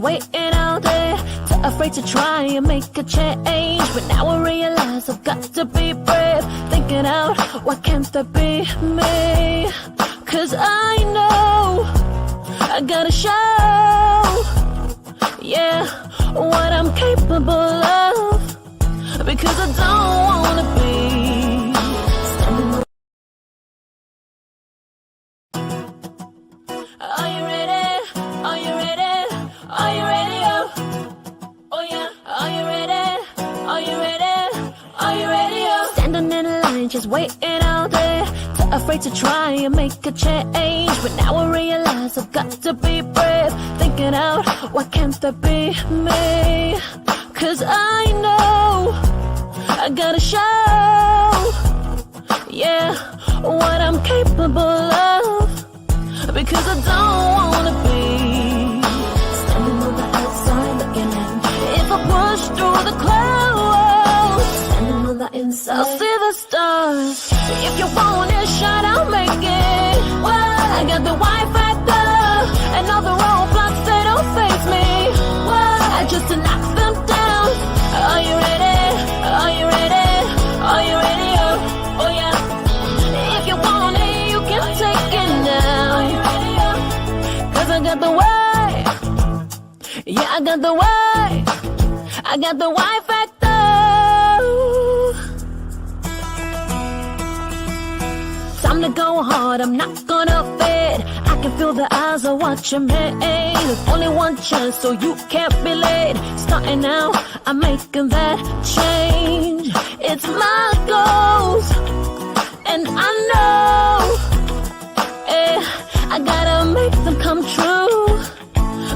waiting out there, too afraid to try and make a change. But now I realize I've got to be brave, thinking out, why can't that be me? Cause I know I gotta show, yeah, what I'm capable of, because I don't wanna be standing. Are you ready? Are you ready? Are you ready? Oh yeah. Are you ready? Are you ready? Are you ready? Standing in line, just waiting out there, too afraid to try and make a change. But now I realize I've got to be brave, thinking out, why can't that be me? Cause I know I gotta show, yeah, what I'm capable of, because I don't wanna be standing on the outside looking in. If I push through the clouds, standing on the inside, I'll see the stars. If you want it, shine, I'll make it. Well, I got the Y factor, and all the roadblocks, they don't face me. Well, I just knock them down. Are you ready? Are you ready? Are you ready? Oh yeah. If you want it, you can take it now. Are you ready? Cause I got the way. Yeah, I got the way. I got the Y factor. Time to go hard, I'm not gonna fade. I can feel the eyes are watching me. There's only one chance, so you can't be late. Starting now, I'm making that change. It's my goals, and I know, I gotta make them come true,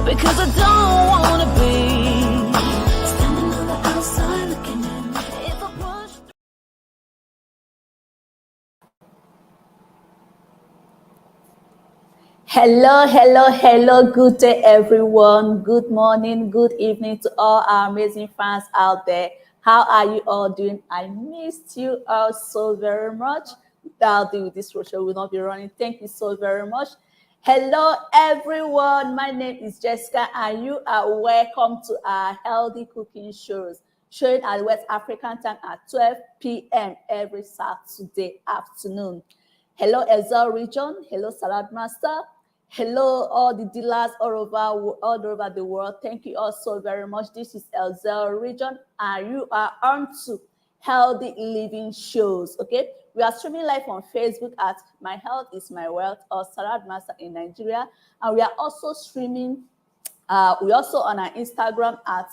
because I don't wanna be standing on the outside looking in. If I push. Hello. Good day, everyone. Good morning, good evening to all our amazing fans out there. How are you all doing? I missed you all so very much. That'll do. This show will not be running. Thank you so very much. Hello, everyone. My name is Jessica, and you are welcome to our healthy cooking shows, showing at West African time at 12 p.m. every Saturday afternoon. Hello, Excel region. Hello, Salad Master. Hello, all the dealers all over the world. Thank you all so very much. This is Excel region, and you are on to Healthy Living Shows. Okay, we are streaming live on Facebook at My Health is My Wealth or Salad Master in Nigeria, and we are also streaming. We also on our Instagram at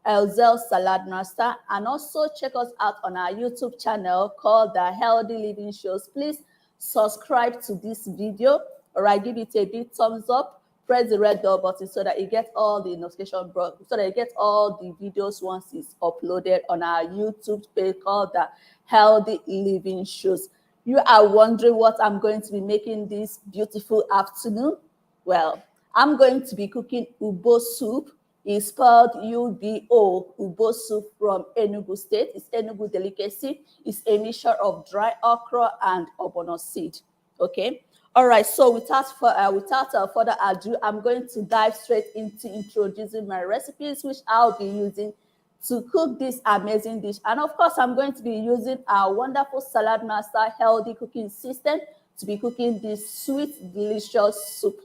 Elzel Salad Master, and also check us out on our YouTube channel called The Healthy Living Shows. Please subscribe to this video. All right, give it a big thumbs up, press the red bell button so that you get all the notification brought, so that you get all the videos once it's uploaded on our YouTube page called The Healthy Living Shows. You are wondering what I'm going to be making this beautiful afternoon? Well, I'm going to be cooking Ubo Soup. It's spelled U-B-O, Ubo Soup from Enugu State. It's Enugu delicacy. It's a mixture of dry okra and ogbono seed. Okay. All right, so without further ado, I'm going to dive straight into introducing my recipes, which I'll be using to cook this amazing dish. And of course, I'm going to be using our wonderful Salad Master healthy cooking system to be cooking this sweet, delicious soup.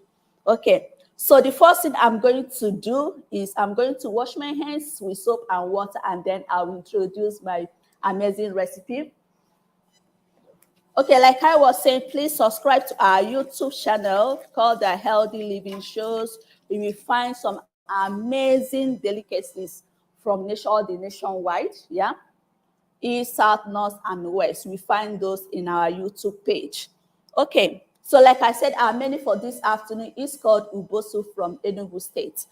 Okay, so the first thing I'm going to do is I'm going to wash my hands with soap and water, and then I'll introduce my amazing recipe. Okay, like I was saying, please subscribe to our YouTube channel called The Healthy Living Shows. We will find some amazing delicacies from all the nationwide, yeah? East, South, North, and West. We find those in our YouTube page. Okay, so like I said, our menu for this afternoon is called Ubo Soup from Enugu State.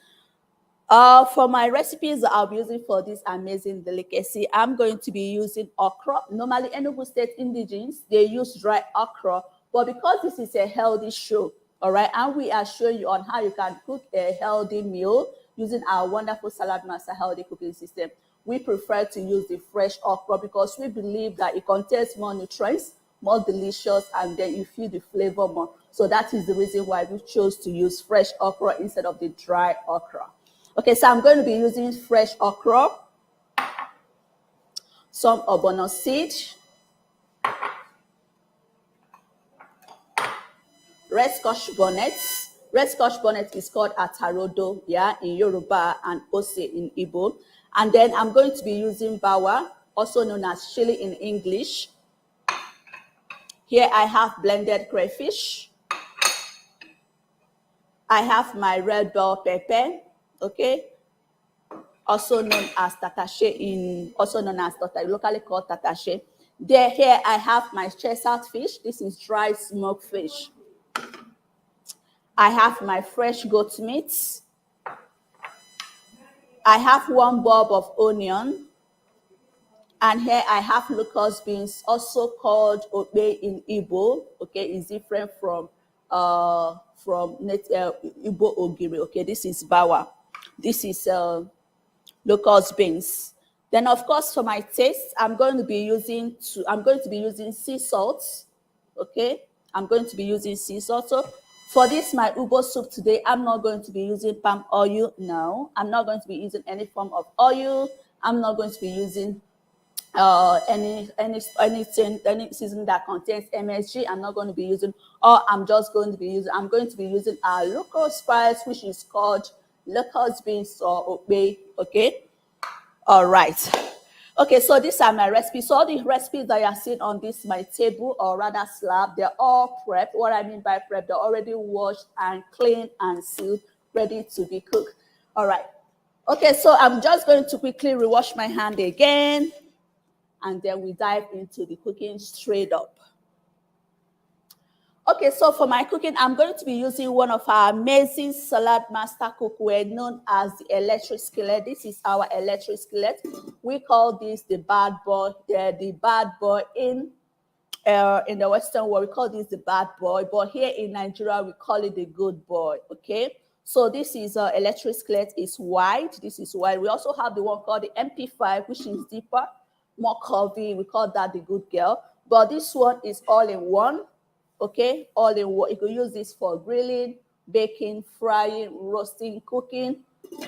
For my recipes that I'll be using for this amazing delicacy, I'm going to be using okra. Normally, Enugu State indigenes, they use dry okra, but because this is a healthy show, all right, and we are showing you on how you can cook a healthy meal using our wonderful Salad Master healthy cooking system, we prefer to use the fresh okra because we believe that it contains more nutrients, more delicious, and then you feel the flavor more. So that is the reason why we chose to use fresh okra instead of the dry okra. Okay, so I'm going to be using fresh okra, some ogbono seed, red scotch bonnet. Red scotch bonnet is called atarodo, yeah, in Yoruba, and ose in Igbo. And then I'm going to be using bawa, also known as chili in English. Here I have blended crayfish. I have my red bell pepper, okay, also known as tatashe locally called tatashe. There, here I have my chestnut fish. This is dried smoked fish. I have my fresh goat meat. I have one bulb of onion. And here I have locust beans, also called obe in Igbo. Okay, it's different from Igbo ogiri. Okay, this is bawa. This is locust beans. Then, of course, for my taste, I'm going to be using sea salt. Okay, I'm going to be using sea salt. So for this, my Ubo soup today, I'm not going to be using palm oil. No, I'm not going to be using any form of oil. I'm not going to be using any season that contains MSG. I'm not going to be using, or I'm going to be using our local spice, which is called locust beans or obe. Okay, all right. Okay, so these are my recipes. So all the recipes that you are seeing on this my table, or rather slab, they're all prepped. What I mean by prep, they're already washed and cleaned and sealed, ready to be cooked. All right. Okay, so I'm just going to quickly rewash my hand again, and then we dive into the cooking straight up. Okay, so for my cooking, I'm going to be using one of our amazing salad master cookware known as the electric skillet. This is our electric skillet. We call this the bad boy. The bad boy in the Western world, we call this the bad boy, but here in Nigeria, we call it the good boy. Okay, so this is electric skillet. Is wide. This is wide. We also have the one called the MP5, which is deeper, more curvy. We call that the good girl. But this one is all in one. Okay, all in one. You can use this for grilling, baking, frying, roasting, cooking,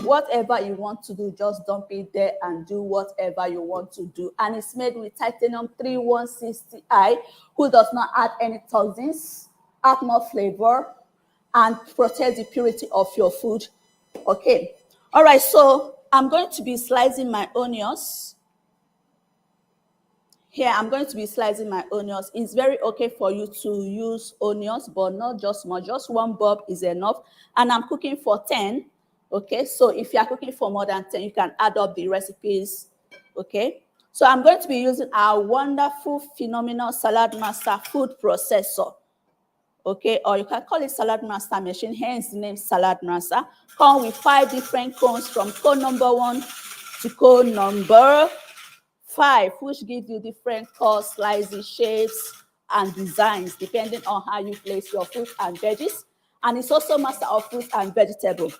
whatever you want to do. Just dump it there and do whatever you want to do. And it's made with titanium 3160i, who does not add any toxins, add more flavor, and protect the purity of your food. Okay, all right, so I'm going to be slicing my onions. Here, I'm going to be slicing my onions. It's very okay for you to use onions, but not just much. Just one bulb is enough. And I'm cooking for 10. Okay, so if you are cooking for more than 10, you can add up the recipes. Okay, so I'm going to be using our wonderful, phenomenal Salad Master food processor. Okay, or you can call it Salad Master machine, hence the name Salad Master. Come with 5 different cones from cone number 1 to cone number 5, which gives you different cuts, slices, shapes, and designs depending on how you place your fruit and veggies. And it's also master of fruit and vegetable.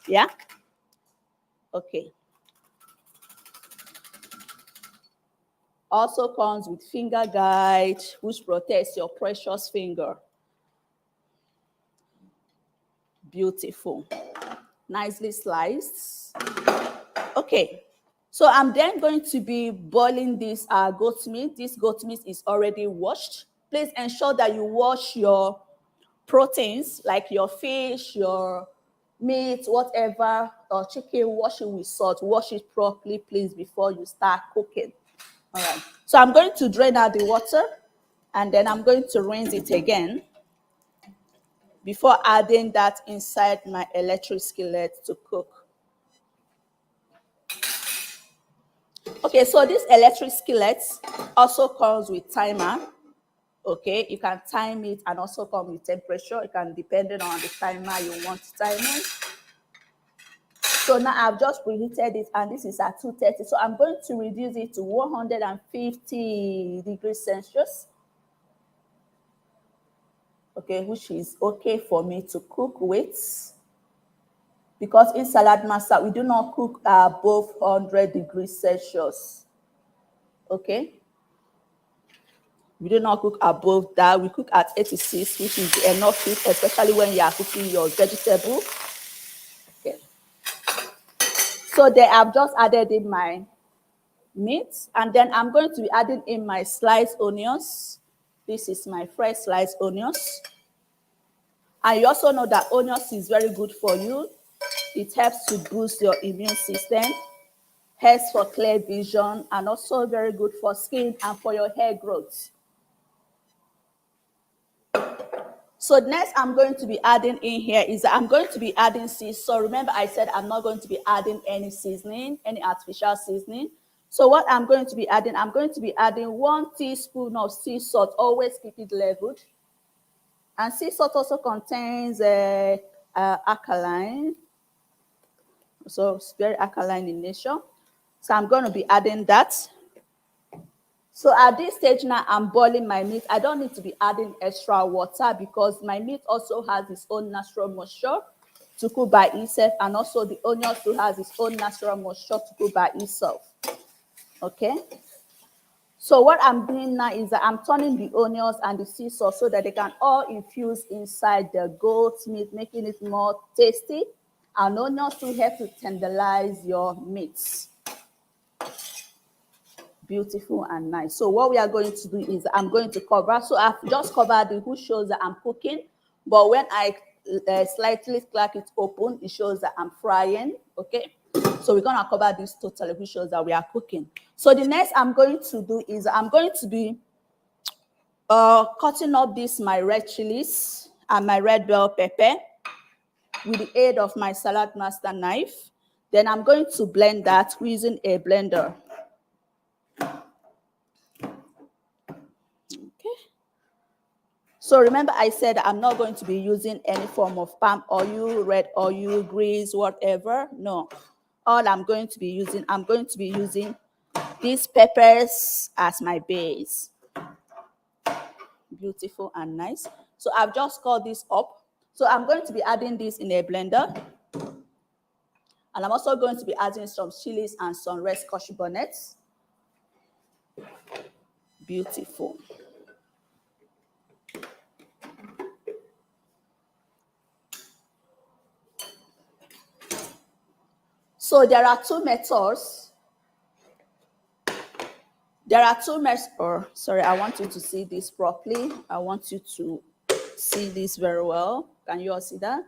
Yeah? Okay. Also comes with finger guide, which protects your precious finger. Beautiful. Nicely sliced. Okay. So I'm then going to be boiling this goat meat. This goat meat is already washed. Please ensure that you wash your proteins, like your fish, your meat, whatever, or chicken, wash it with salt. Wash it properly, please, before you start cooking. All right. So I'm going to drain out the water, and then I'm going to rinse it again before adding that inside my electric skillet to cook. Okay, so this electric skillet also comes with timer. Okay, you can time it and also come with temperature. It can depend on the timer you want to time it. So now I've just preheated it, and this is at 230. So I'm going to reduce it to 150 degrees Celsius. Okay, which is okay for me to cook with. Because in Salad Master, we do not cook above 100 degrees Celsius. Okay? We do not cook above that. We cook at 86, which is enough heat, especially when you are cooking your vegetable. Okay. So there I've just added in my meat, and then I'm going to be adding in my sliced onions. This is my fresh sliced onions. And you also know that onions is very good for you. It helps to boost your immune system, helps for clear vision, and also very good for skin and for your hair growth. So next I'm going to be adding in here is I'm going to be adding seasoning. So remember I said I'm not going to be adding any seasoning, any artificial seasoning. So what I'm going to be adding, I'm going to be adding 1 teaspoon of sea salt. Always keep it leveled. And sea salt also contains alkaline. So it's very alkaline in nature. So I'm going to be adding that. So at this stage now, I'm boiling my meat. I don't need to be adding extra water because my meat also has its own natural moisture to cook by itself, and also the onion too has its own natural moisture to cook by itself. Okay. So what I'm doing now is that I'm turning the onions and the sea salt so that they can all infuse inside the goat meat, making it more tasty. And onions too help to tenderize your meats. Beautiful and nice. So what we are going to do is I'm going to cover. So I've just covered the who shows that I'm cooking, but when I slightly crack it open, it shows that I'm frying. Okay, so we're gonna cover this totally, which shows that we are cooking. So the next I'm going to do is I'm going to be cutting up this my red chilies and my red bell pepper with the aid of my salad master knife. Then I'm going to blend that using a blender. So remember I said I'm not going to be using any form of palm oil, red oil, grease, whatever. No. All I'm going to be using these peppers as my base. Beautiful and nice. So I've just cut this up. So I'm going to be adding this in a blender. And I'm also going to be adding some chilies and some red scotch bonnets. Beautiful. So there are two methods. Sorry, I want you to see this properly. I want you to see this very well. Can you all see that?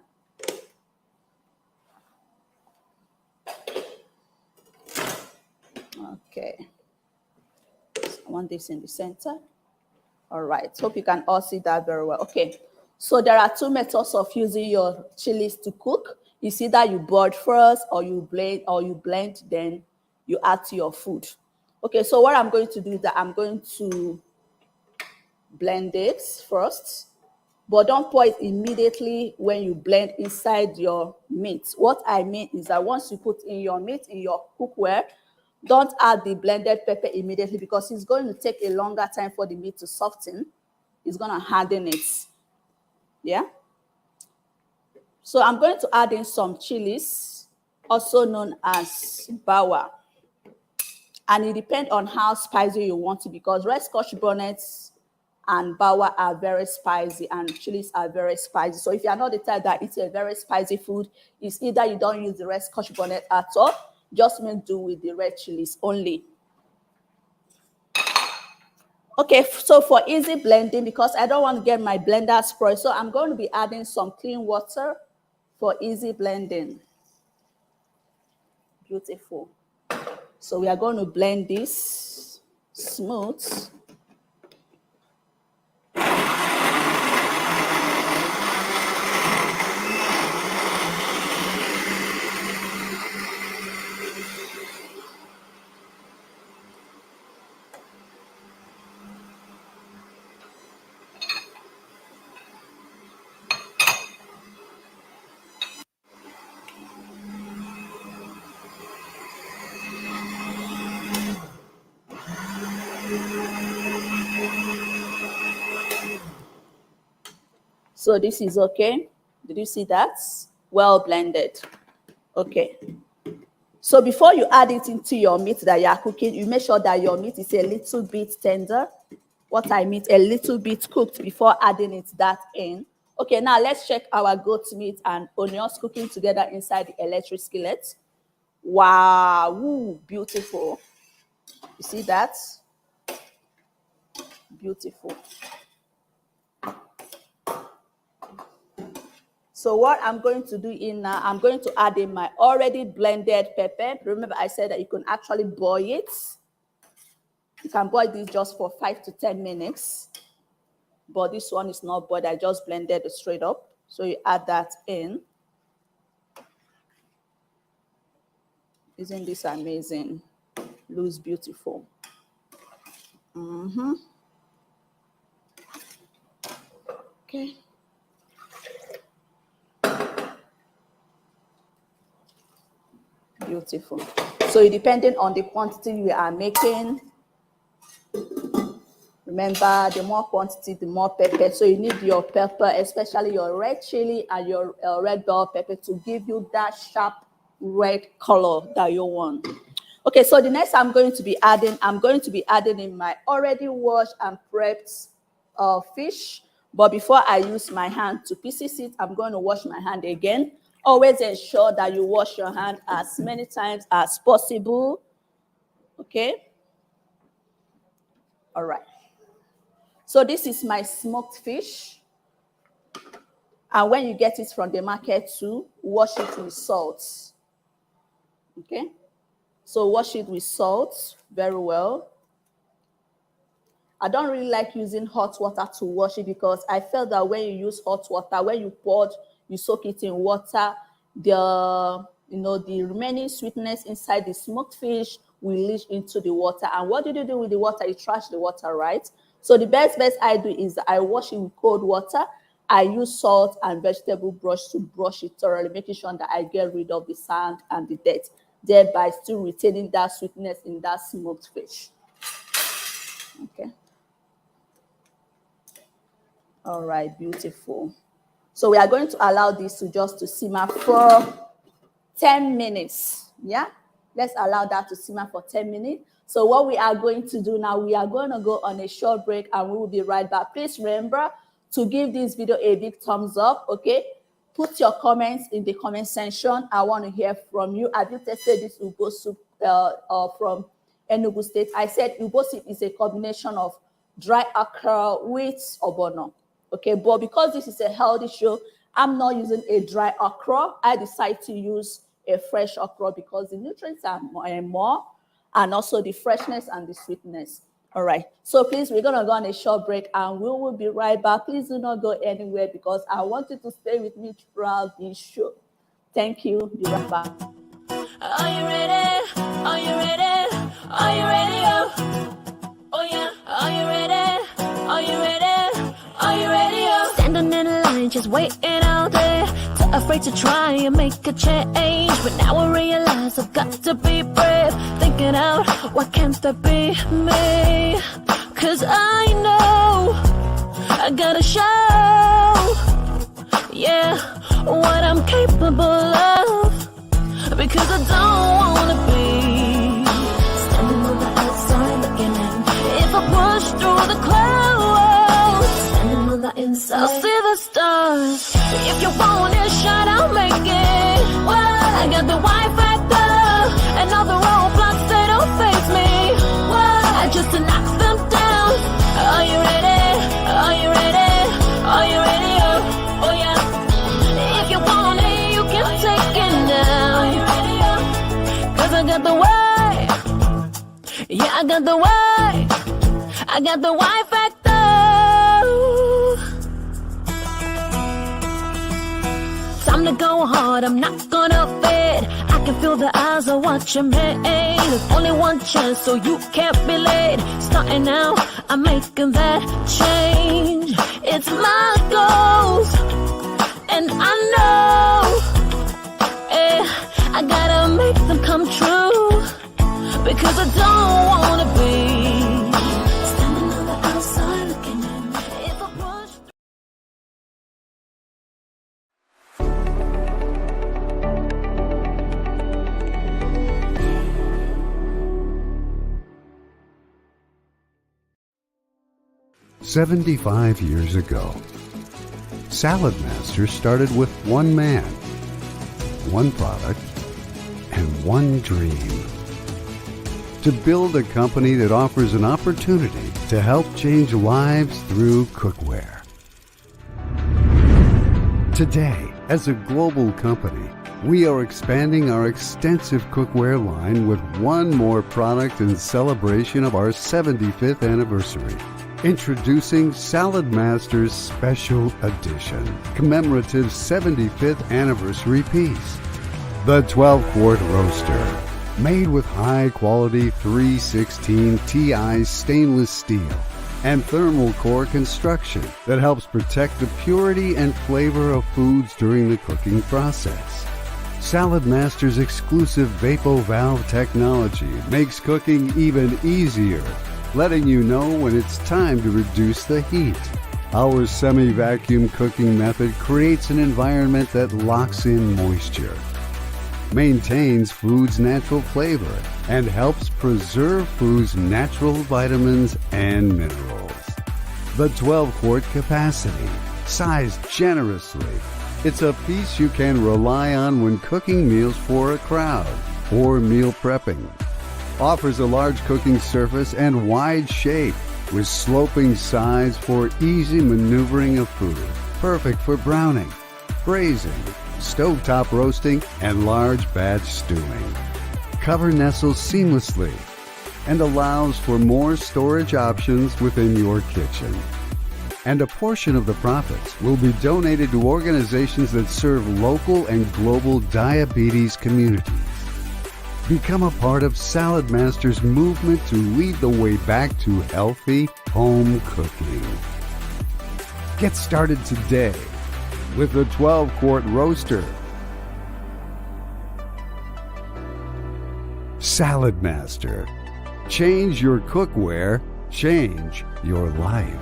Okay. I want this in the center. All right. Hope you can all see that very well. Okay. So there are two methods of using your chilies to cook. It's either you boil first, or you blend, then you add to your food. Okay. So what I'm going to do is that I'm going to blend it first, but don't pour it immediately when you blend inside your meat. What I mean is that once you put in your meat in your cookware, don't add the blended pepper immediately because it's going to take a longer time for the meat to soften. It's going to harden it. Yeah. So I'm going to add in some chilies, also known as bawa. And it depends on how spicy you want it because red scotch bonnets and bawa are very spicy and chilies are very spicy. So if you're not the type that eats a very spicy food, it's either you don't use the red scotch bonnet at all, just make do with the red chilies only. Okay, so for easy blending, because I don't want to get my blender spoiled, so I'm going to be adding some clean water for easy blending. Beautiful. So we are going to blend this smooth. So this is okay. Did you see that? Well blended. Okay. So before you add it into your meat that you are cooking, you make sure that your meat is a little bit tender. What I mean, a little bit cooked before adding it that in. Okay, now let's check our goat meat and onions cooking together inside the electric skillet. Wow, ooh, beautiful. You see that? Beautiful. So what I'm going to do in now, I'm going to add in my already blended pepper. Remember I said that you can actually boil it. You can boil this just for 5 to 10 minutes. But this one is not boiled. I just blended it straight up. So you add that in. Isn't this amazing? Looks beautiful. Okay. Beautiful. So depending on the quantity you are making, remember the more quantity, the more pepper. So you need your pepper, especially your red chili and your red bell pepper, to give you that sharp red color that you want. Okay, so the next I'm going to be adding in my already washed and prepped fish. But before I use my hand to pieces it, I'm going to wash my hand again. Always ensure that you wash your hand as many times as possible. Okay. All right. So this is my smoked fish. And when you get it from the market too, wash it with salt. Okay. So wash it with salt very well. I don't really like using hot water to wash it because I felt that when you use hot water, when you soak it in water, the remaining sweetness inside the smoked fish will leach into the water. And what do you do with the water? You trash the water, right? So the best I do is I wash it with cold water. I use salt and vegetable brush to brush it thoroughly, making sure that I get rid of the sand and the dirt, thereby still retaining that sweetness in that smoked fish. Okay. All right, beautiful. So we are going to allow this to simmer for 10 minutes. Yeah, let's allow that to simmer for 10 minutes. So what we are going to do now, we are going to go on a short break and we will be right back. Please remember to give this video a big thumbs up, okay? Put your comments in the comment section. I want to hear from you. Have you tested this Ubo Soup from Enugu State? I said Ubo Soup is a combination of dry okra with ogbono. Okay, but because this is a healthy show, I'm not using a dry okra. I decided to use a fresh okra because the nutrients are more, and also the freshness and the sweetness. All right, so please, we're going to go on a short break and we will be right back. Please do not go anywhere because I want you to stay with me throughout this show. Thank you. Be right back. Are you ready? Are you ready? Are you ready? Oh yeah. Are you ready? Are you ready? Are you ready? Standing in line, just waiting out there. Too afraid to try and make a change. But now I realize I've got to be brave. Thinking out, why can't that be me? Cause I know I gotta show, yeah, what I'm capable of. Because I don't wanna be standing on the outside looking in. If I push through the clouds, standing on the inside, I'll see the stars. If you want it, shine, I'll make it. Well, I got the Y factor, and all the roadblocks, they don't face me. Well, I just knock them down. Are you ready? Are you ready? Are you ready? Oh yeah. If you want it, you can take it now. Are you ready? Cause I got the way. Yeah, I got the way. I got the Y factor. Time to go hard, I'm not gonna fade. I can feel the eyes are watching me. There's only one chance, so you can't be late. Starting now, I'm making that change. It's my goals, and I know, I gotta make them come true. Because I don't wanna be standing on the outside looking in. If I push. 75 years ago, Salad Master started with one man, one product, and one dream: to build a company that offers an opportunity to help change lives through cookware. Today, as a global company, we are expanding our extensive cookware line with one more product in celebration of our 75th anniversary. Introducing Salad Master's Special Edition, commemorative 75th anniversary piece. The 12-quart roaster, made with high-quality 316 Ti stainless steel and thermal core construction that helps protect the purity and flavor of foods during the cooking process. Salad Master's exclusive Vapo Valve technology makes cooking even easier, letting you know when it's time to reduce the heat. Our semi-vacuum cooking method creates an environment that locks in moisture, maintains food's natural flavor, and helps preserve food's natural vitamins and minerals. The 12-quart capacity, sized generously. It's a piece you can rely on when cooking meals for a crowd or meal prepping. Offers a large cooking surface and wide shape with sloping sides for easy maneuvering of food. Perfect for browning, braising, stovetop roasting, and large batch stewing. Cover nestles seamlessly and allows for more storage options within your kitchen. And a portion of the profits will be donated to organizations that serve local and global diabetes communities. Become a part of Salad Master's movement to lead the way back to healthy home cooking. Get started today with the 12-quart roaster. Salad Master. Change your cookware, change your life.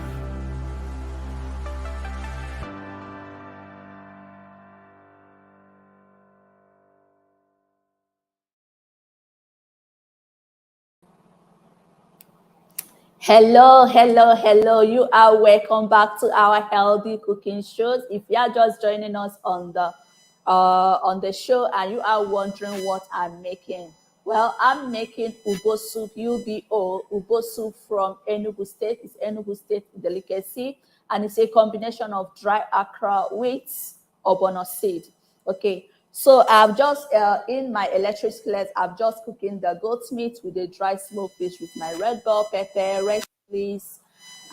Hello, hello, hello. You are welcome back to our healthy cooking shows. If you are just joining us on the show and you are wondering what I'm making, well, I'm making Ubo Soup, Ubo Soup from Enugu State. It's Enugu State delicacy, and it's a combination of dry okra with ogbono seed. Okay, so I've just in my electric skillet, I've just cooking the goat meat with the dry smoked fish with my red bell pepper, red chilies,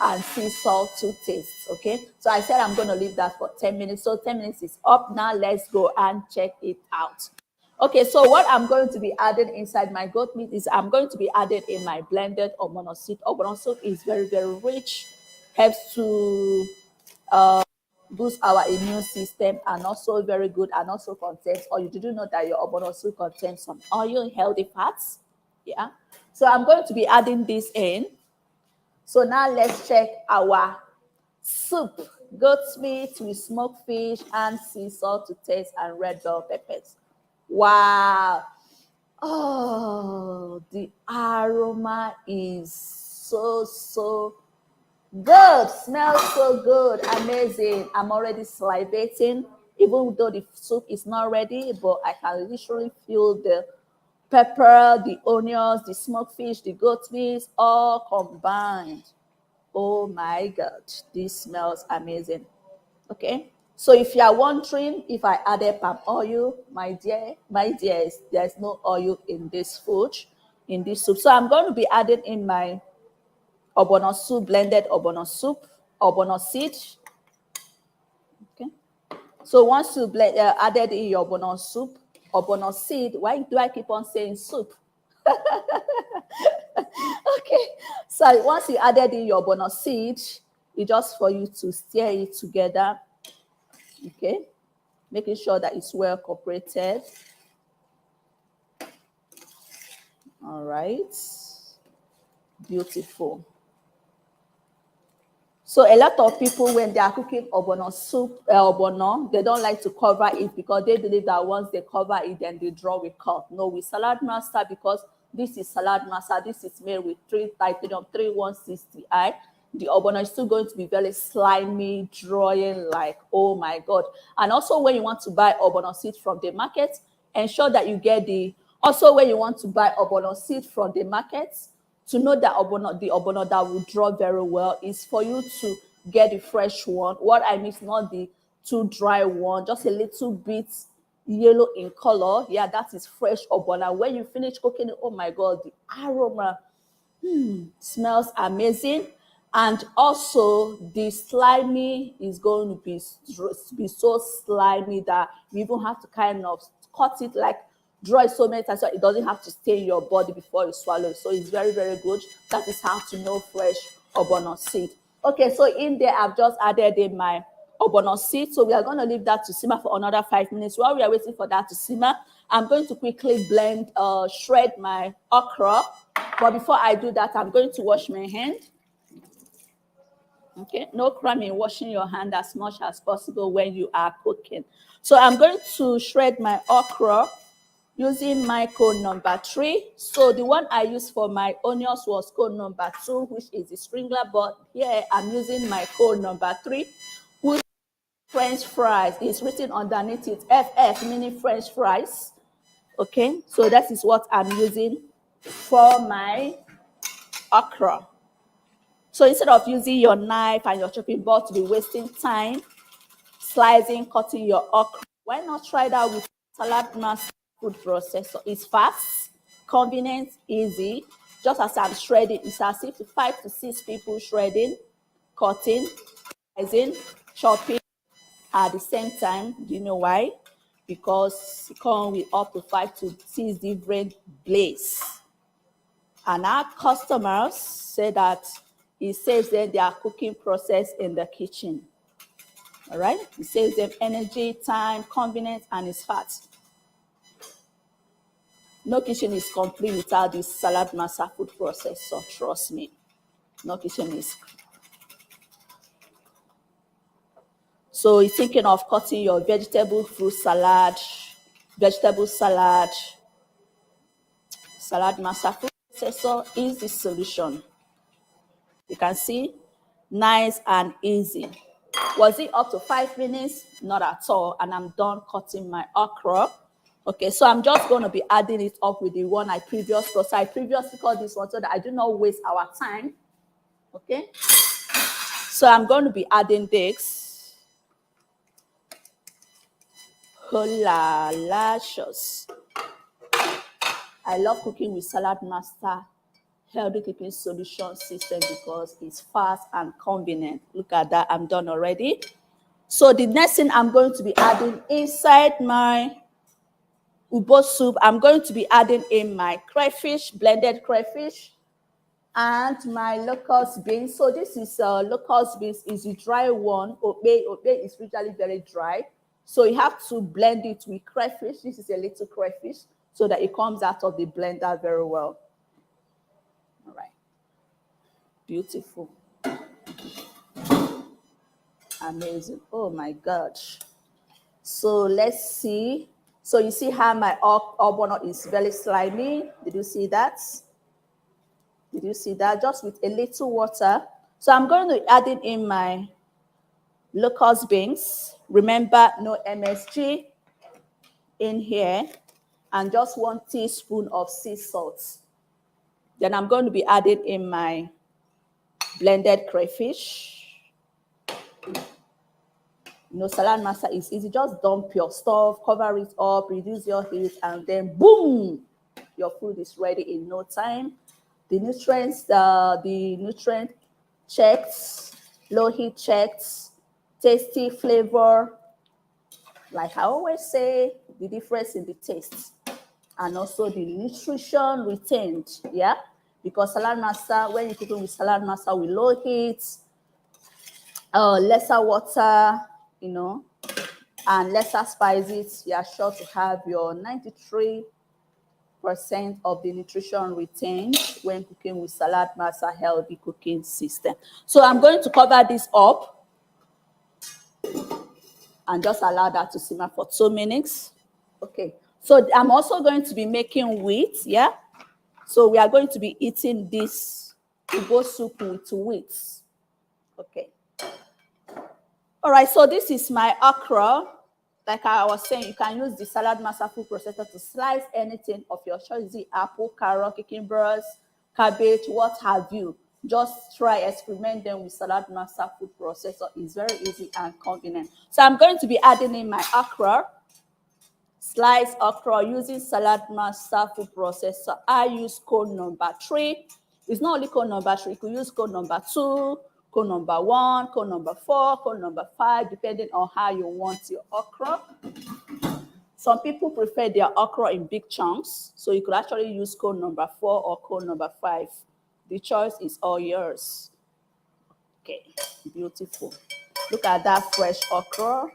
and sea salt to taste. Okay, so I said I'm going to leave that for 10 minutes. So 10 minutes is up now. Let's go and check it out. Okay, so what I'm going to be adding inside my goat meat is I'm going to be adding in my blended ogbono soup. Ogbono soup is very, very rich, helps to boost our immune system, and also very good, and also contains oil. Did you know that your ogbono soup contains some oil, healthy fats? Yeah. So I'm going to be adding this in. So now let's check our soup. Goat meat with smoked fish and sea salt to taste and red bell peppers. Wow. Oh, the aroma is so good. Smells so good. Amazing. I'm already salivating, even though the soup is not ready, but I can literally feel the pepper, the onions, the smoked fish, the goat meat all combined. Oh my God, this smells amazing. Okay, so if you are wondering if I added palm oil, my dears, there's no oil in this food, in this soup. So I'm going to be adding in my ogbono soup, blended ogbono soup, ogbono seed. Okay, so once you added in your ogbono soup, ogbono seed, why do I keep on saying soup? Okay, so once you added in your ogbono seed, it's just for you to stir it together. Okay, making sure that it's well cooperated. All right, beautiful. So a lot of people, when they are cooking ogbono soup, ogbono, they don't like to cover it because they believe that once they cover it, then they draw with cut. No, with Salad Master, because this is Salad Master, this is made with titanium 3160i. The ogbono is still going to be very slimy, drawing, like, oh my God. And also when you want to buy ogbono seed from the market, ensure that you get the Also, when you want to buy ogbono seed from the markets, to know that the ogbono that will draw very well is for you to get the fresh one. What I mean is not the too dry one, just a little bit yellow in color. Yeah, that is fresh ogbono. When you finish cooking it, oh my God, the aroma smells amazing. And also the slimy is going to be so slimy that you even have to kind of cut it, like draw it so many times so it doesn't have to stay in your body before you swallow. So it's very, very good. That is how to know fresh ogbono seed. Okay, so in there I've just added in my ogbono seed. So we are going to leave that to simmer for another 5 minutes. While we are waiting for that to simmer, I'm going to quickly shred my okra. But before I do that, I'm going to wash my hand. Okay, no crime in washing your hand as much as possible when you are cooking. So I'm going to shred my okra using my cone number 3. So the one I used for my onions was cone number 2, which is the Springler, but here I'm using my cone number 3, which French fries is written underneath it, FF, meaning French fries. Okay, so that is what I'm using for my okra. So instead of using your knife and your chopping board to be wasting time slicing, cutting your okra, why not try that with salad master food processor? It's fast, convenient, easy. Just as I'm shredding, it's as if 5 to 6 people shredding, cutting, slicing, chopping at the same time. Do you know why? Because it comes with up to 5 to 6 different blades. And our customers say that it saves them their cooking process in the kitchen. All right? It saves them energy, time, convenience, and it's fast. No kitchen is complete without this salad master food processor. Trust me. No kitchen is. So you're thinking of cutting your vegetable fruit salad, vegetable salad, salad master food processor is the solution. You can see, nice and easy. Was it up to 5 minutes? Not at all. And I'm done cutting my okra. Okay, so I'm just going to be adding it up with the one I previously cut. So I previously cut this one so that I do not waste our time. Okay, so I'm going to be adding this. Delicious. I love cooking with Salad Master healthy cooking solution system because it's fast and convenient. Look at that, I'm done already. So the next thing I'm going to be adding inside my Ubo soup, I'm going to be adding in my crayfish, blended crayfish, and my locust beans. So this is locust beans is a dry one. Obe is usually very dry. So you have to blend it with crayfish. This is a little crayfish so that it comes out of the blender very well. All right. Beautiful. Amazing. Oh my gosh. So let's see. So you see how my ogbono is very slimy. Did you see that? Did you see that? Just with a little water. So I'm going to add in my locust beans. Remember, no MSG in here. And just 1 teaspoon of sea salt. Then I'm going to be adding in my blended crayfish. You know, salad master is easy. Just dump your stuff, cover it up, reduce your heat, and then boom, your food is ready in no time. The nutrients, the nutrient checked, low heat checked, tasty flavor. Like I always say, the difference in the taste and also the nutrition retained. Yeah, because salad master, when you're cooking with salad master with low heat, lesser water, you know, and lesser spices, you are sure to have your 93% of the nutrition retained when cooking with salad master healthy cooking system. So I'm going to cover this up and just allow that to simmer for 2 minutes. Okay, so I'm also going to be making wheat. Yeah, so we are going to be eating this Ubo soup with wheat. Okay. All right, so this is my okra like I was saying, you can use the salad master food processor to slice anything of your choice, the apple, carrot, cucumbers, cabbage, what have you. Just try, experiment them with salad master food processor. It's very easy and convenient. So I'm going to be adding in my okra, sliced okra using salad master food processor. I use code number 3. It's not only code number 3, you could use code number 2, code number 1, code number 4, code number 5, depending on how you want your okra. Some people prefer their okra in big chunks, so you could actually use code number 4 or code number 5. The choice is all yours. Okay, beautiful. Look at that fresh okra.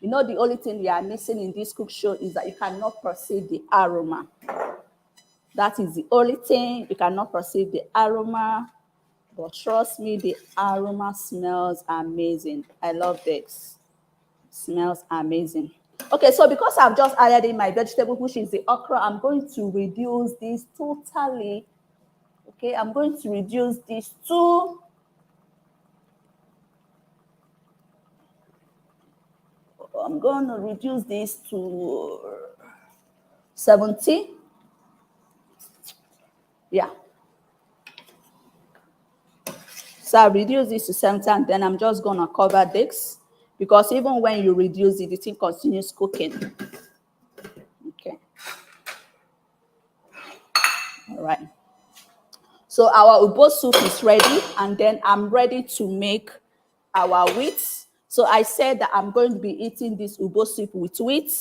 You know, the only thing you are missing in this cook show is that you cannot perceive the aroma. That is the only thing. You cannot perceive the aroma. But trust me, the aroma smells amazing. I love this. Smells amazing. Okay, so because I've just added in my vegetable, which is the okra, I'm going to reduce this totally. Okay, I'm going to reduce this to I'm going to reduce this to 70. Yeah. So I reduce this to 70, and then I'm just going to cover this, because even when you reduce it, the thing continues cooking. Okay. All right. So our Ubo soup is ready, and then I'm ready to make our wheat. So I said that I'm going to be eating this Ubo soup with wheat.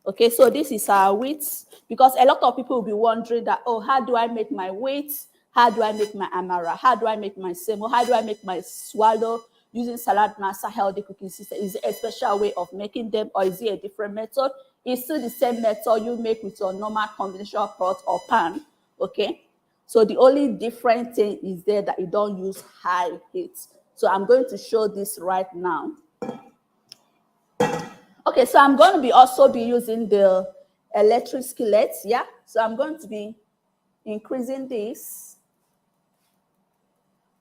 Okay, so this is our wheat, because a lot of people will be wondering that, oh, how do I make my wheat? How do I make my amara? How do I make my semo? How do I make my swallow using Salad Master healthy cooking system? Is it a special way of making them, or is it a different method? It's still the same method you make with your normal conventional pot or pan. Okay, so the only different thing is there that you don't use high heat. So I'm going to show this right now. Okay, so I'm going to be also be using the electric skillet. Yeah, so I'm going to be increasing this.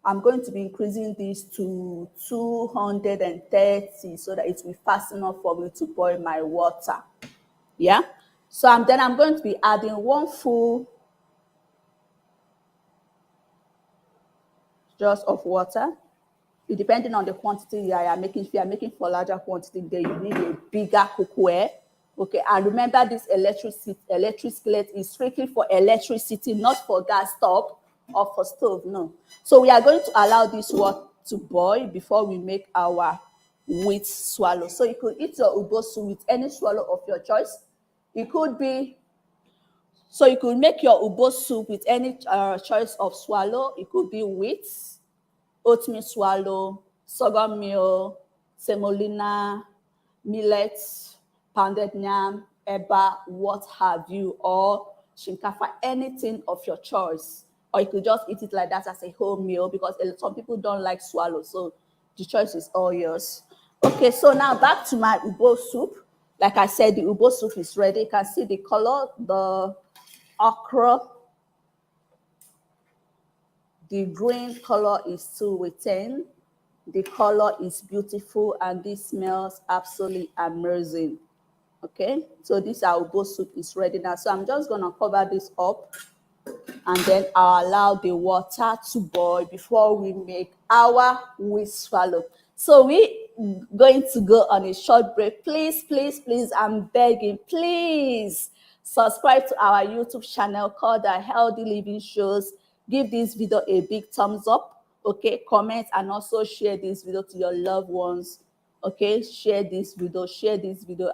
I'm going to be increasing this to 230 so that it will be fast enough for me to boil my water. Yeah, so I'm going to be adding 1 full jar of water. It depending on the quantity you are making. If you are making for larger quantity, then you need a bigger cookware. Okay, and remember this electric skillet is strictly for electricity, not for gas stove or for stove. No. So we are going to allow this water to boil before we make our wheat swallow. So you could eat your Ubo soup with any swallow of your choice. It could be, so you could make your Ubo soup with any choice of swallow. It could be wheat, oatmeal swallow, sorghum meal, semolina, millet, pounded yam, eba, what have you, or shinkafa, anything of your choice. Or you could just eat it like that as a whole meal, because some people don't like swallow, so the choice is all yours. Okay, so now back to my Ubo soup. Like I said, the Ubo soup is ready. You can see the color, the okra. The green color is still within. The color is beautiful, and this smells absolutely amazing. Okay, so this our Ubo soup is ready now. So I'm just gonna cover this up, and then I'll allow the water to boil before we make our wheat swallow. So we going to go on a short break. Please, please, please, I'm begging, please subscribe to our YouTube channel called The Healthy Living Shows. Give this video a big thumbs up, okay? Comment and also share this video to your loved ones, okay? Share this video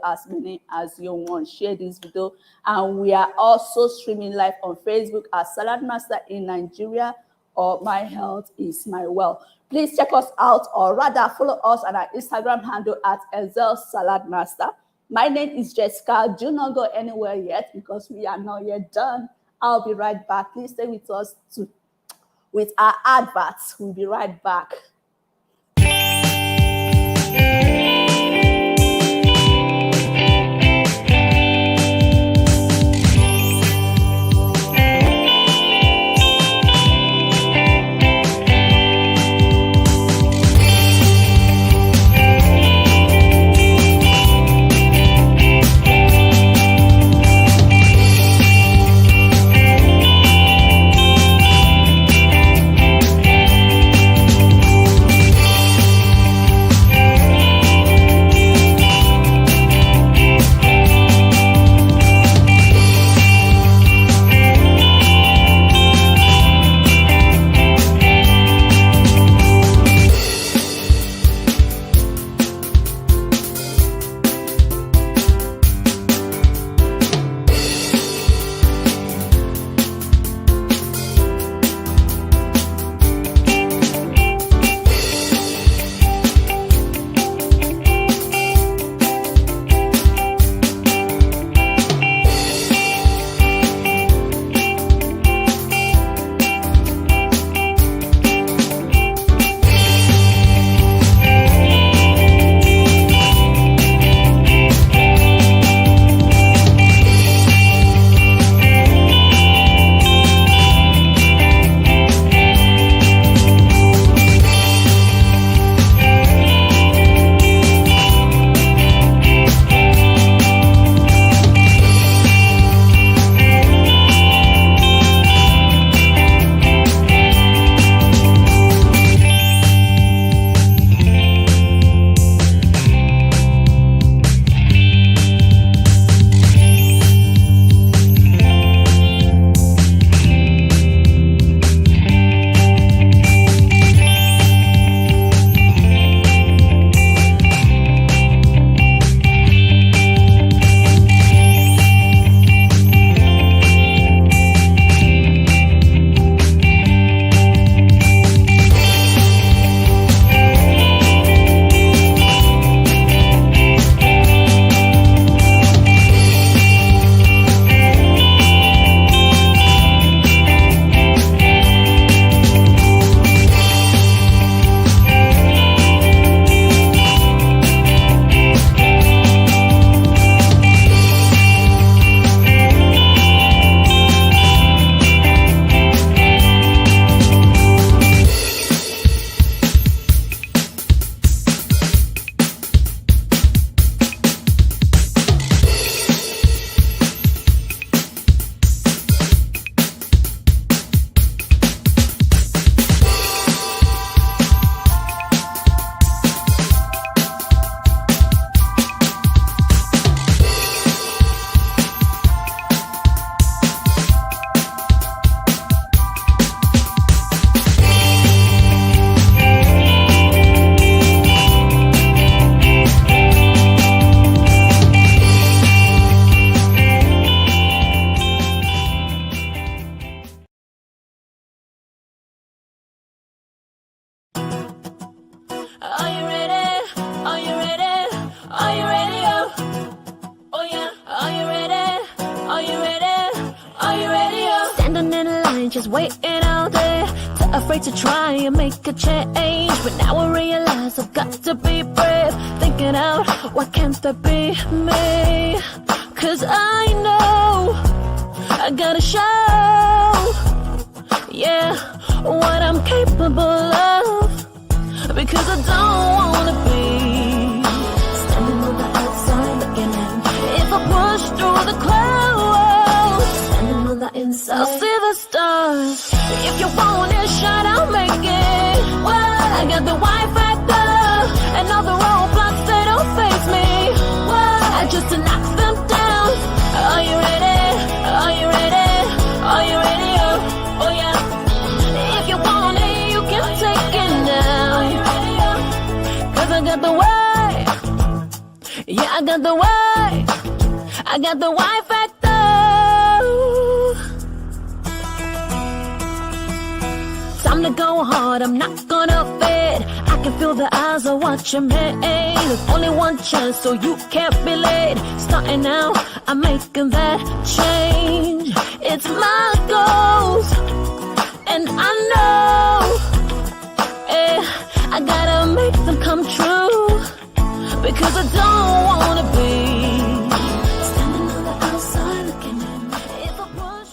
as many as you want. Share this video. And we are also streaming live on Facebook as Salad Master in Nigeria, or My Health is My Wealth. Please check us out, or rather follow us on our Instagram handle at Ezel Salad Master. My name is Jessica. Do not go anywhere yet, because we are not yet done. I'll be right back. Please stay with us with our adverts. We'll be right back. just waiting out there, too afraid to try and make a change. But now I realize I've got to be brave, thinking out, why can't that be me? Cause I know I gotta show, yeah, what I'm capable of. Because I don't wanna be standing on the outside looking in. If I push through the clouds, standing on the inside, I'll see the stars. If you want it, shine, I'll make it. What? I got the Y factor, and all the roadblocks, they don't face me. What? I just to knock them down. Are you ready? Are you ready? Are you ready? Oh, oh yeah. If you want it, you can take it now. Are you ready? Cause I got the way. Yeah, I got the way. I got the Y factor. Time to go hard, I'm not gonna fade. I can feel the eyes are watching me. There's only one chance, so you can't be late. Starting now, I'm making that change. It's my goals, and I know, I gotta make them come true. Because I don't wanna be standing on the outside looking in. If I push.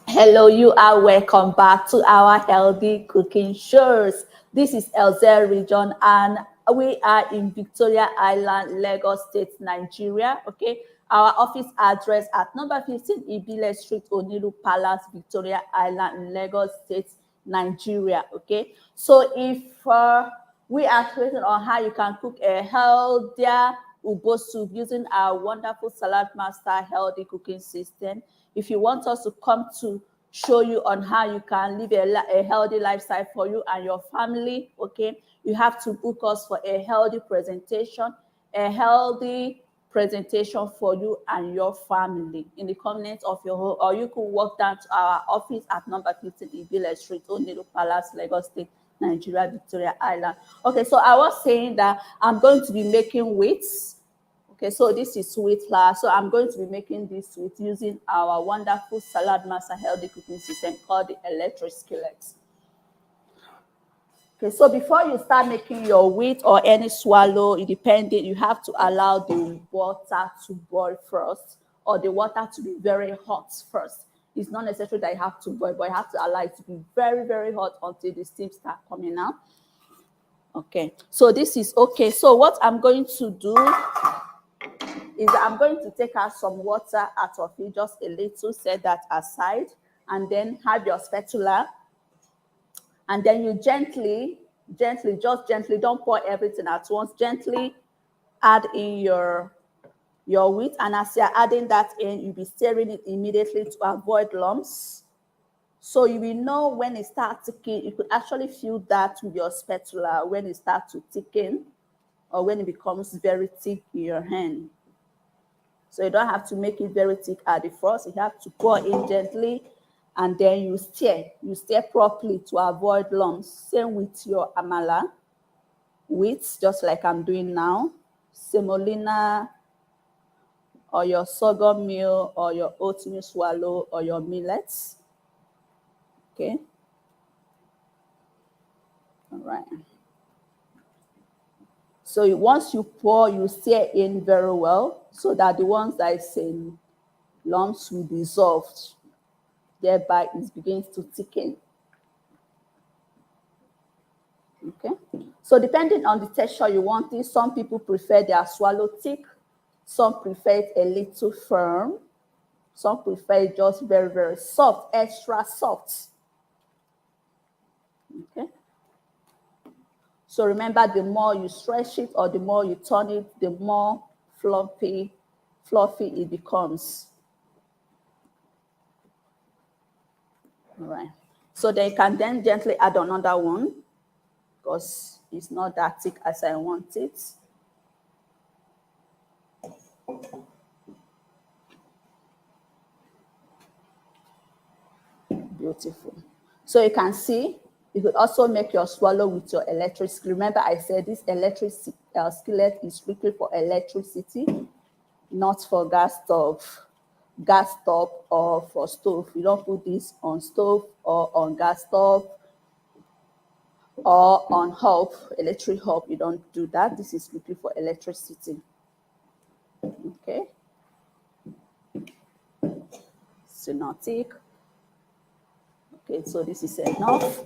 Hello, you are welcome back to our healthy cooking shows. This is Elze region and we are in Victoria Island, Lagos State, Nigeria. Okay, our office address at number 15 Ibile Street, Oniru Palace, Victoria Island, Lagos State, Nigeria. Okay, so if we are creating on how you can cook a healthier Ubo soup using our wonderful Salad Master healthy cooking system. If you want us to come to show you on how you can live a healthy lifestyle for you and your family, okay, you have to book us for a healthy presentation for you and your family in the convenience of your home, or you could walk down to our office at number 15 Ibile Street, Oniru Palace, Lagos State, Nigeria, Victoria Island. Okay, so I was saying that I'm going to be making wheats. Okay, so this is wheat flour. So I'm going to be making this wheat using our wonderful Salad Master healthy cooking system called the electric skillet. Okay, so before you start making your wheat or any swallow, independent, you have to allow the water to boil first, or the water to be very hot first. It's not necessary that you have to boil, but you have to allow it to be very, very hot until the steam start coming out. Okay, so this is okay. So what I'm going to do is I'm going to take out some water out of it, just a little, set that aside, and then have your spatula, and then you gently, just gently, don't pour everything at once, gently add in your wheat, and as you're adding that in, you'll be stirring it immediately to avoid lumps. So you will know when it starts thickening. You could actually feel that with your spatula when it starts to thicken, or when it becomes very thick in your hand. So you don't have to make it very thick at the first. You have to pour in gently, and then you stir. You stir properly to avoid lumps. Same with your amala wheat, just like I'm doing now. Semolina, or your sorghum meal, or your oatmeal swallow, or your millets. Okay. All right. So once you pour, you stir in very well so that the ones that is in lumps will dissolve. Thereby it begins to thicken. Okay. So depending on the texture you want it, some people prefer their swallow thick, some prefer it a little firm, some prefer it just very, very soft, extra soft. Okay. So remember, the more you stretch it or the more you turn it, the more fluffy it becomes. All right. So then you can then gently add another one because it's not that thick as I want it. Beautiful. So you can see You could also make your swallow with your electric skillet. Remember, I said this electric skillet is strictly for electricity, not for gas stove or for stove. You don't put this on stove or on gas stove or on hob, electric hob. You don't do that. This is strictly for electricity. Okay. Synoptic. Okay, so this is enough.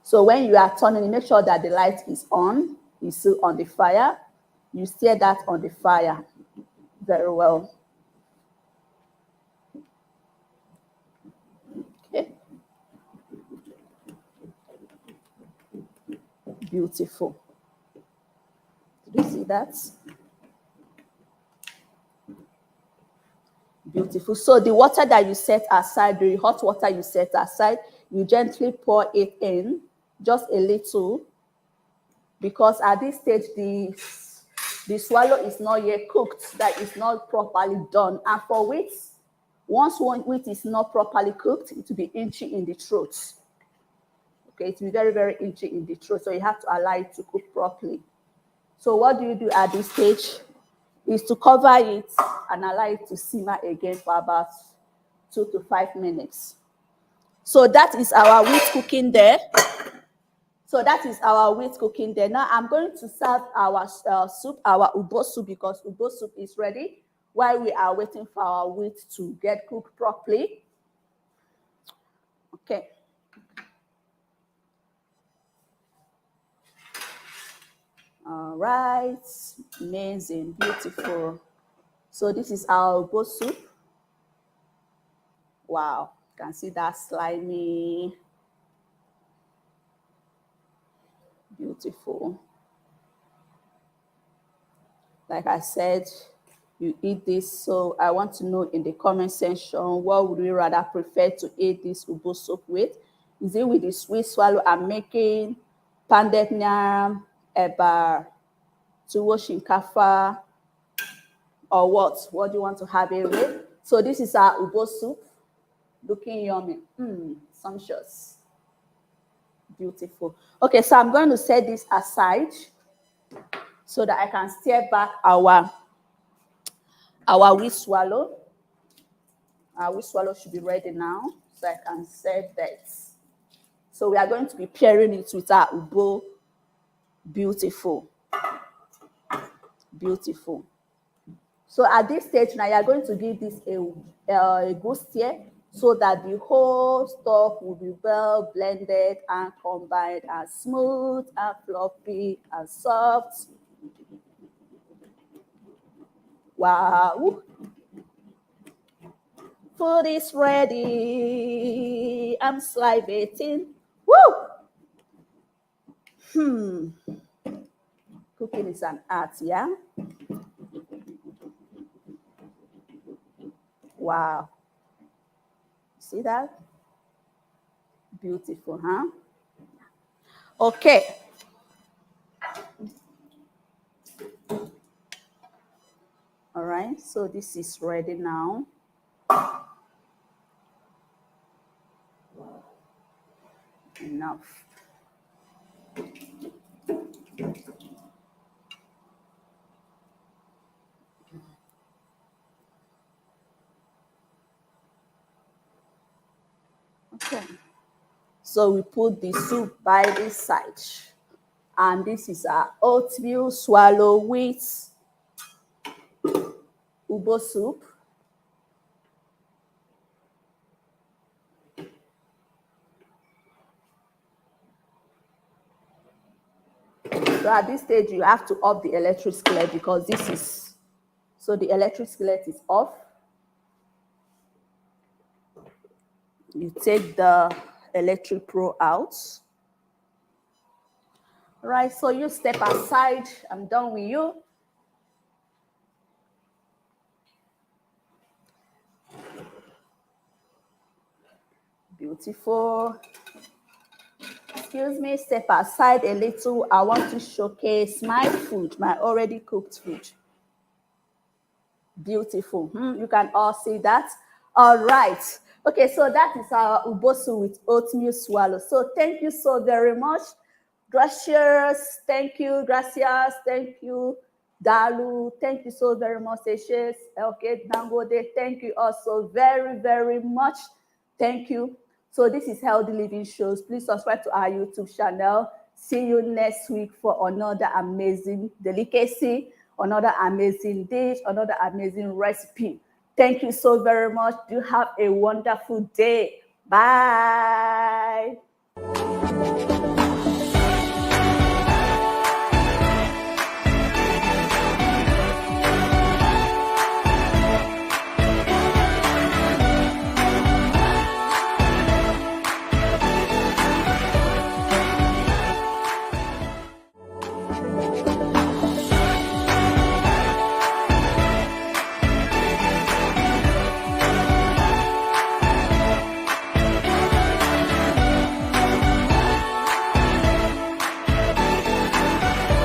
So when you are turning, you make sure that the light is on, is still on the fire. You steer that on the fire very well. Okay. Beautiful. Did you see that? Beautiful. So the water that you set aside, the hot water you set aside, you gently pour it in, just a little, because at this stage the swallow is not yet cooked, that is not properly done. And for wheat, once wheat is not properly cooked, it will be inchy in the throat. Okay, it will be very, very inchy in the throat, so you have to allow it to cook properly. So what do you do at this stage is to cover it and allow it to simmer again for about 2 to 5 minutes. So that is our wheat cooking there. Now I'm going to serve our soup, our Ubo soup, because Ubo soup is ready while we are waiting for our wheat to get cooked properly. Okay. All right, amazing, beautiful. So this is our Ubo soup. Wow, you can see that slimy, beautiful. Like I said, you eat this, so I want to know in the comment section, what would you rather prefer to eat this Ubo soup with? Is it with the sweet swallow I'm making, pounded yam, eba, tuwo shinkafa, or what? What do you want to have it with? So this is our Ubo soup, looking yummy, sumptuous, beautiful. Okay, so I'm going to set this aside so that I can stir back our wheat swallow. Our wheat swallow should be ready now, so I can serve that. So we are going to be pairing it with our Ubo. Beautiful, beautiful. So at this stage now, you are going to give this a good stir, so that the whole stuff will be well blended and combined and smooth and fluffy and soft. Wow. Food is ready. I'm salivating. Woo! Cooking is an art, yeah? Wow. See that? Beautiful, huh? Okay. All right, so this is ready now. Enough. Okay. So we put the soup by this side. And this is our oatmeal swallow with Ubo soup. So at this stage, you have to off the electric skillet, because this is, so the electric skillet is off. You take the electric pro out. All right, so you step aside. I'm done with you. Beautiful. Excuse me, step aside a little. I want to showcase my food, my already cooked food. Beautiful. You can all see that. All right. Okay, so that is our Ubo Soup with oatmeal swallow. So thank you so very much. Gracias, thank you, gracias, thank you, Dalu, thank you so very much, Seychelles, okay, Dangode, thank you also very, very much. Thank you. So this is Healthy Living Shows. Please subscribe to our YouTube channel. See you next week for another amazing delicacy, another amazing dish, another amazing recipe. Thank you so very much. Do have a wonderful day. Bye.